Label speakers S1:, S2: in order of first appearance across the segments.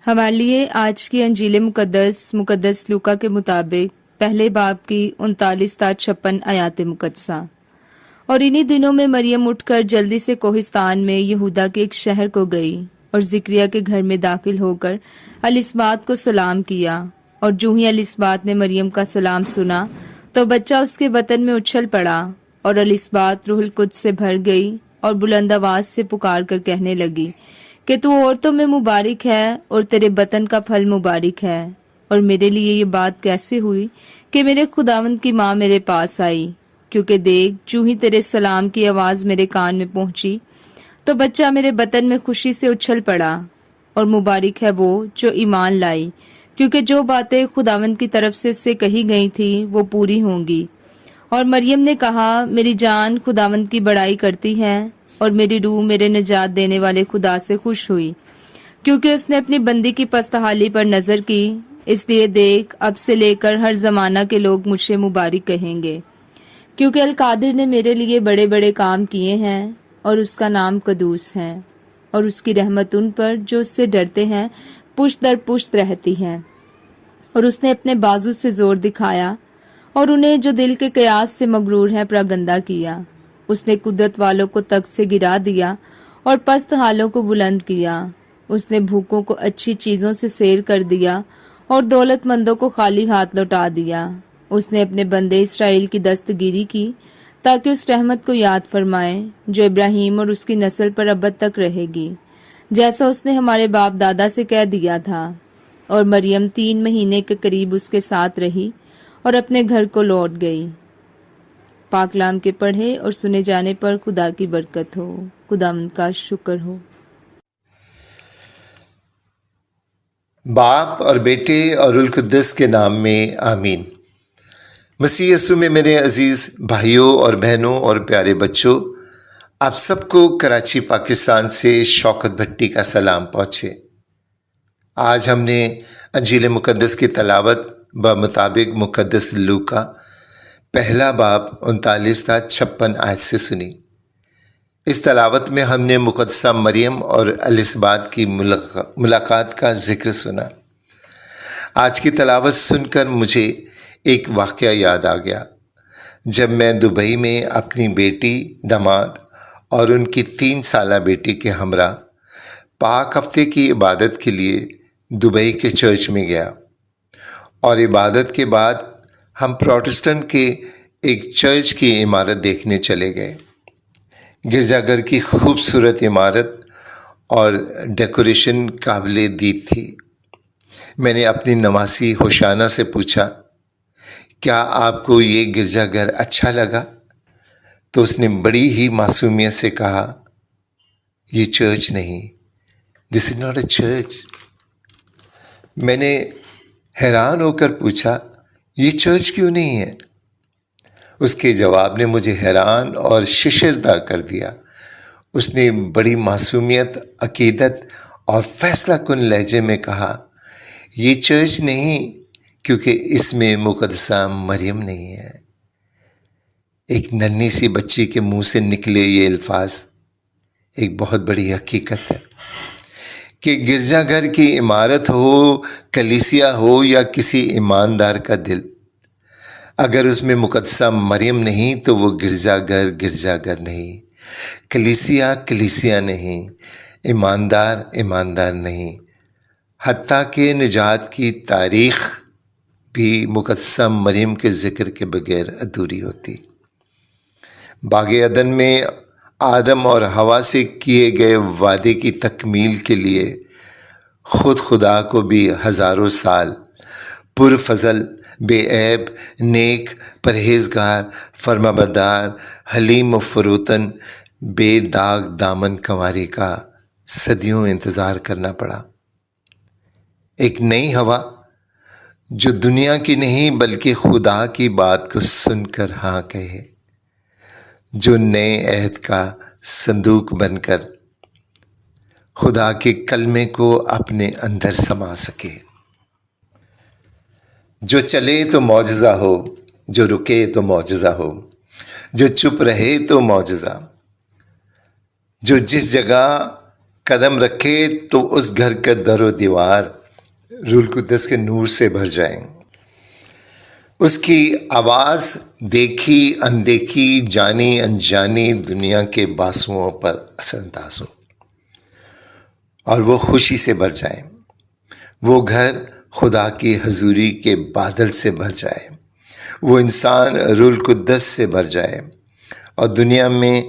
S1: हमारे लिए आज की अंजील मुकद्दस लूका के मुताबिक पहले बाब की 39 تا 56 आयात मुकद्दसा। और इन्हीं दिनों में मरियम उठकर जल्दी से कोहिस्तान में यहूदा के एक शहर को गई और जिक्रिया के घर में दाखिल होकर अलिस्बात को सलाम किया। और जो ही अलिस्बात ने मरियम का सलाम सुना तो बच्चा उसके बतन में उछल पड़ा और अलिस्बात रूहुल कुद्स से भर गई और बुलंद आवाज से पुकार कर कहने लगी कि तू औरतों में मुबारक है और तेरे बतन का फल मुबारक है। और मेरे लिए ये बात कैसे हुई कि मेरे खुदावंद की माँ मेरे पास आई, क्योंकि देख जो ही तेरे सलाम की आवाज मेरे कान में पहुंची तो बच्चा मेरे बतन में खुशी से उछल पड़ा। और मुबारक है वो जो ईमान लाई, क्योंकि जो बातें खुदावंद की तरफ से उससे कही गई थी वो पूरी होंगी। और मरियम ने कहा, मेरी जान खुदावंद की बड़ाई करती है और मेरी रूह मेरे निजात देने वाले खुदा से खुश हुई, क्योंकि उसने अपनी बंदी की पस्तहाली पर नजर की। इसलिए देख अब से लेकर हर जमाना के लोग मुझसे मुबारक कहेंगे, क्योंकि अलकादिर ने मेरे लिए बड़े बड़े काम किए हैं और उसका नाम कदूस है। और उसकी रहमत उन पर जो उससे डरते हैं पुश्त दर पुश्त रहती है। और उसने अपने बाजू से जोर दिखाया और उन्हें जो दिल के कयास से मगरूर है प्रगंदा किया। उसने कुदरत वालों को तख्त से गिरा दिया और पस्त हालों को बुलंद किया। उसने भूखों को अच्छी चीजों से सैर कर दिया और दौलतमंदों को खाली हाथ लौटा दिया। उसने अपने बंदे इसराइल की दस्तगीरी की ताकि उस रहमत को याद फरमाए जो इब्राहिम और उसकी नस्ल पर अबद तक रहेगी, जैसा उसने हमारे बाप दादा से कह दिया था। और मरियम 3 महीने के करीब उसके साथ रही और अपने घर को लौट गई। पाकलाम के पढ़े और सुने जाने पर खुदा की बरकत हो। खुदावंद का शुक्र हो।
S2: बाप और बेटे और रुल कुद्दस के नाम में आमीन। मसीह यीशु में मेरे अजीज़ भाइयों और बहनों और प्यारे बच्चों, आप सबको कराची पाकिस्तान से शौकत भट्टी का सलाम पहुँचे। आज हमने अंजील मुकद्दस की तलावत मुताबिक मुकद्दस लूका पहला बाब 39 تا 56 आयत से सुनी। इस तलावत में हमने मुकद्दसा मरियम और अलिस्बात की मुलाकात का जिक्र सुना। आज की तलावत सुनकर मुझे एक वाक़या याद आ गया। जब मैं दुबई में अपनी बेटी, दामाद और उनकी 3 साला बेटी के हमरा पाक हफ्ते की इबादत के लिए दुबई के चर्च में गया। और इबादत के बाद हम प्रोटेस्टेंट के एक चर्च की इमारत देखने चले गए। गिरजाघर की खूबसूरत इमारत और डेकोरेशन काबिले दीद थी। मैंने अपनी नवासी होशाना से पूछा, क्या आपको ये गिरजाघर अच्छा लगा? तो उसने बड़ी ही मासूमियत से कहा, ये चर्च नहीं, this is not a church. मैंने हैरान होकर पूछा, ये चर्च क्यों नहीं है? उसके जवाब ने मुझे हैरान और शर्मसार कर दिया। उसने बड़ी मासूमियत, अकीदत और फैसला कुन लहजे में कहा, ये चर्च नहीं क्योंकि इसमें मुकद्दसा मरियम नहीं है। एक नन्ही सी बच्ची के मुंह से निकले ये अल्फाज एक बहुत बड़ी हकीकत है कि गिरजाघर की इमारत हो, कलीसिया हो या किसी ईमानदार का दिल, अगर उसमें मुकद्दसा मरियम नहीं तो वो गिरजाघर गिरजाघर नहीं, कलीसिया कलीसिया नहीं, ईमानदार ईमानदार नहीं। हत्ता कि निजात की तारीख़ भी मुकद्दसा मरियम के ज़िक्र के बगैर अधूरी होती। बाग़े अदन में आदम और हवा से किए गए वादे की तकमील के लिए खुद खुदा को भी हज़ारों साल पुरफजल, बेऐब, नेक, परहेजगार, फरमाबरदार, हलीम व फरोतन, بے داغ دامن کنواری کا صدیوں انتظار کرنا پڑا۔ ایک نئی ہوا جو دنیا کی نہیں بلکہ خدا کی بات کو سن کر ہاں کہے، جو نئے عہد کا صندوق بن کر خدا کے کلمے کو اپنے اندر سما سکے، جو چلے تو معجزہ ہو، جو رکے تو معجزہ ہو، جو چپ رہے تو معجزہ، جو جس جگہ قدم رکھے تو اس گھر کا در و دیوار روح القدس کے نور سے بھر جائیں، اس کی آواز دیکھی اندیکھی جانی انجانی دنیا کے باسوؤں پر اثر انداز ہو اور وہ خوشی سے بھر جائیں، وہ گھر خدا کی حضوری کے بادل سے بھر جائے، وہ انسان روح القدس سے بھر جائے، اور دنیا میں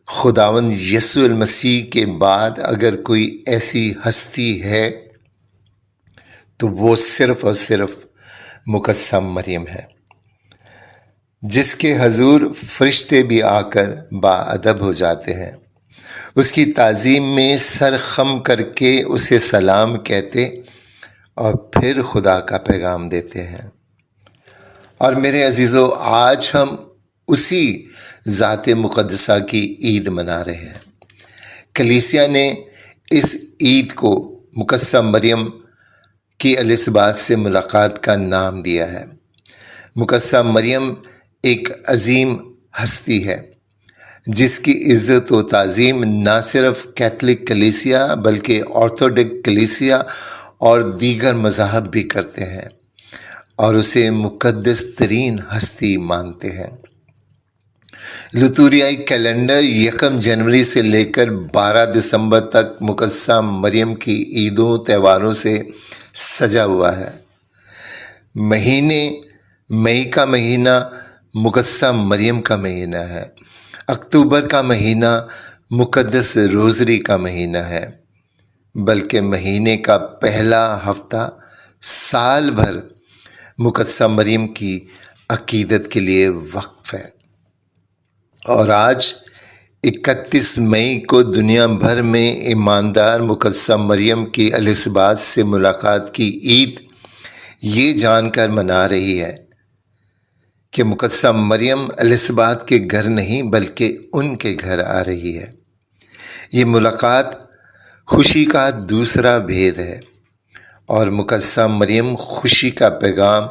S2: خداوند یسوع المسیح کے بعد اگر کوئی ایسی ہستی ہے تو وہ صرف اور صرف مقدسہ مریم ہے، جس کے حضور فرشتے بھی آ کر باادب ہو جاتے ہیں، اس کی تعظیم میں سر خم کر کے اسے سلام کہتے اور پھر خدا کا پیغام دیتے ہیں۔ اور میرے عزیزو، آج ہم اسی ذات مقدسہ کی عید منا رہے ہیں۔ کلیسیا نے اس عید کو مقدسہ مریم کی الصباح سے ملاقات کا نام دیا ہے۔ مقدسہ مریم ایک عظیم ہستی ہے جس کی عزت و تعظیم نہ صرف کیتھولک کلیسیا بلکہ آرتھوڈکس کلیسیا اور دیگر مذاہب بھی کرتے ہیں اور اسے مقدس ترین ہستی مانتے ہیں۔ لتوریائی کیلنڈر 1 جنوری سے لے کر 12 دسمبر تک مقدسہ مریم کی عیدوں تہواروں سے سجا ہوا ہے۔ مہینے مئی کا مہینہ مقدسہ مریم کا مہینہ ہے۔ اکتوبر کا مہینہ مقدس روزری کا مہینہ ہے، بلکہ مہینے کا پہلا ہفتہ سال بھر مقدسہ مریم کی عقیدت کے لیے وقف ہے۔ اور آج 31 مئی کو دنیا بھر میں ایماندار مقدسہ مریم کی الصباح سے ملاقات کی عید یہ جان کر منا رہی ہے کہ مقدسہ مریم الصباح کے گھر نہیں بلکہ ان کے گھر آ رہی ہے۔ یہ ملاقات خوشی کا دوسرا بھید ہے اور مقدسہ مریم خوشی کا پیغام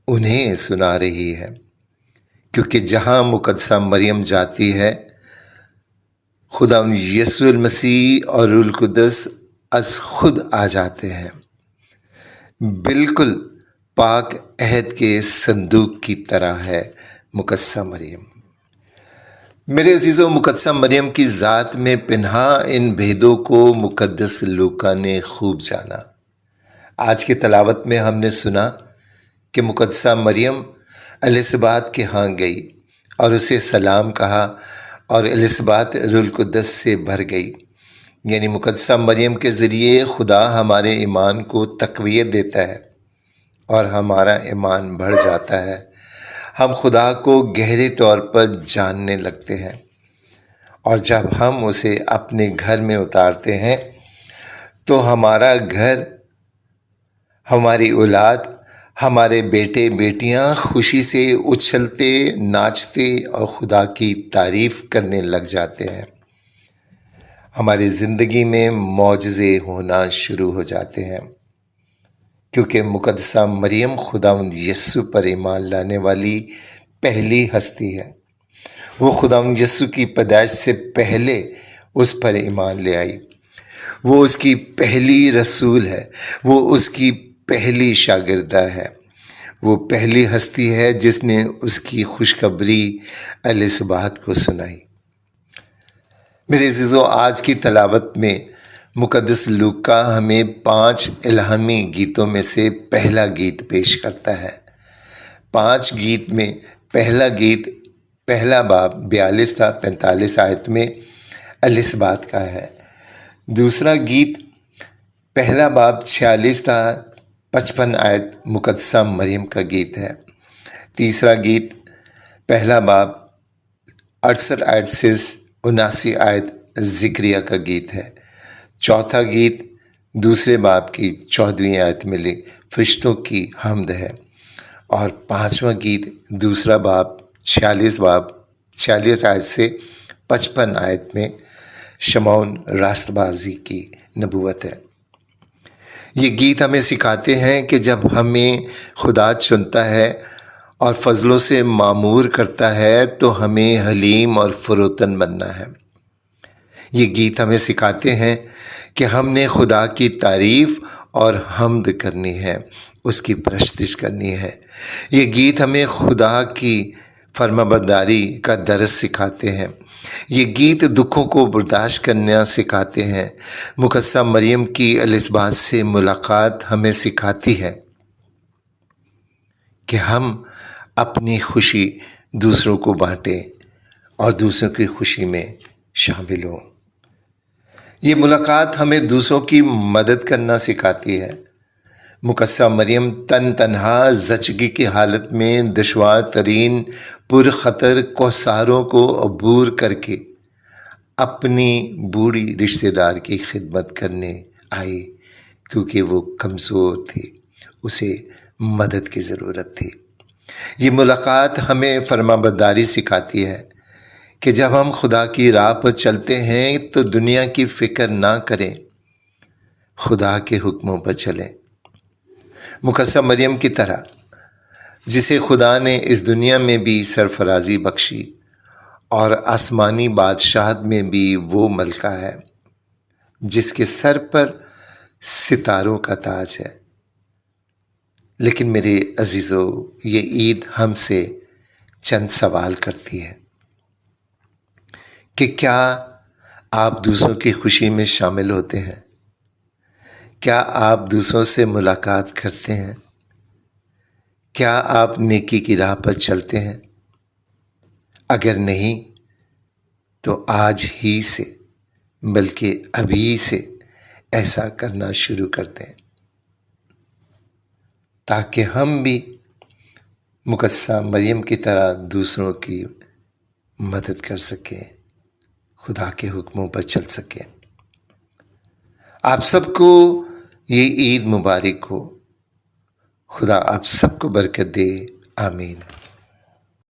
S2: انہیں سنا رہی ہے، کیونکہ جہاں مقدسہ مریم جاتی ہے خدا یسوع المسیح اور روح القدس از خود آ جاتے ہیں، بالکل پاک عہد کے صندوق کی طرح ہے مقدسہ مریم۔ میرے عزیزو، مقدسہ مریم کی ذات میں پنہا ان بھیدوں کو مقدس لوکا نے خوب جانا۔ آج کی تلاوت میں ہم نے سنا کہ مقدسہ مریم الصباح کے ہاں گئی اور اسے سلام کہا اور الصباح روح القدس سے بھر گئی، یعنی مقدسہ مریم کے ذریعے خدا ہمارے ایمان کو تقویت دیتا ہے اور ہمارا ایمان بڑھ جاتا ہے۔ ہم خدا کو گہرے طور پر جاننے لگتے ہیں، اور جب ہم اسے اپنے گھر میں اتارتے ہیں تو ہمارا گھر، ہماری اولاد، ہمارے بیٹے بیٹیاں خوشی سے اچھلتے ناچتے اور خدا کی تعریف کرنے لگ جاتے ہیں۔ ہماری زندگی میں معجزے ہونا شروع ہو جاتے ہیں، کیونکہ مقدسہ مریم خداوند یسوع پر ایمان لانے والی پہلی ہستی ہے۔ وہ خداوند یسوع کی پیدائش سے پہلے اس پر ایمان لے آئی۔ وہ اس کی پہلی رسول ہے، وہ اس کی پہلی شاگردہ ہے، وہ پہلی ہستی ہے جس نے اس کی خوشخبری الصباح کو سنائی۔ میرے عزیزو، آج کی تلاوت میں مقدس لوکا ہمیں 5 الہامی گیتوں میں سے پہلا گیت پیش کرتا ہے۔ 5 گیت میں پہلا گیت پہلا باب 42 تا 45 آیت میں الصباح کا ہے۔ دوسرا گیت پہلا باب 46 تا 55 آیت مقدسہ مریم کا گیت ہے۔ تیسرا گیت پہلا باب 68 آیت سے 79 आयत ज़िक्रिया का गीत है। चौथा गीत दूसरे बाब की 14वीं आयत में फरिश्तों की हम्द है। और 5वां गीत दूसरा बाब 46 आयत से 55 आयत में शमौन रास्तबाजी की नबूवत है। ये गीत हमें सिखाते हैं कि जब हमें खुदा चुनता है और फजलों से मामूर करता है तो हमें हलीम और फरोतन बनना है। ये गीत हमें सिखाते हैं कि हमने खुदा की तारीफ़ और हम्द करनी है, उसकी परस्तिश करनी है। ये गीत हमें खुदा की फरमाबरदारी का दर्स सिखाते हैं। ये गीत दुखों को बर्दाश्त करना सिखाते हैं। मुकद्दसा मरियम की एलिज़ाबेथ से मुलाकात हमें सिखाती है कि हम अपनी खुशी दूसरों को बांटें और दूसरों की खुशी में शामिल हों। ये मुलाकात हमें दूसरों की मदद करना सिखाती है। मुकद्दसा मरियम तन्हा ज़चगी की हालत में दुश्वार तरीन पुरख़तर कौसारों को अबूर करके अपनी बूढ़ी रिश्तेदार की खिदमत करने आई, क्योंकि वो कमज़ोर थी, उसे मदद की ज़रूरत थी। ये मुलाकात हमें फरमाबरदारी सिखाती है कि जब हम खुदा की राह पर चलते हैं तो दुनिया की फ़िक्र ना करें, खुदा के हुक्मों पर चलें। मुकद्दसा मरियम की तरह जिसे खुदा ने इस दुनिया में भी सरफराजी बख्शी और आसमानी बादशाहत में भी वो मलका है जिसके सर पर सितारों का ताज है। लेकिन मेरे अजीज़ों, ये ईद हमसे चंद सवाल करती है कि क्या आप दूसरों की खुशी में शामिल होते हैं? क्या आप दूसरों से मुलाकात करते हैं? क्या आप नेकी की राह पर चलते हैं? अगर नहीं तो आज ही से, बल्कि अभी से ऐसा करना शुरू कर दें, ताकि हम भी मुकद्दसा मरियम की तरह दूसरों की मदद कर सकें, खुदा के हुक्मों पर चल सकें। आप सबको ये ईद मुबारक हो। खुदा आप सबको बरकत दे। आमीन।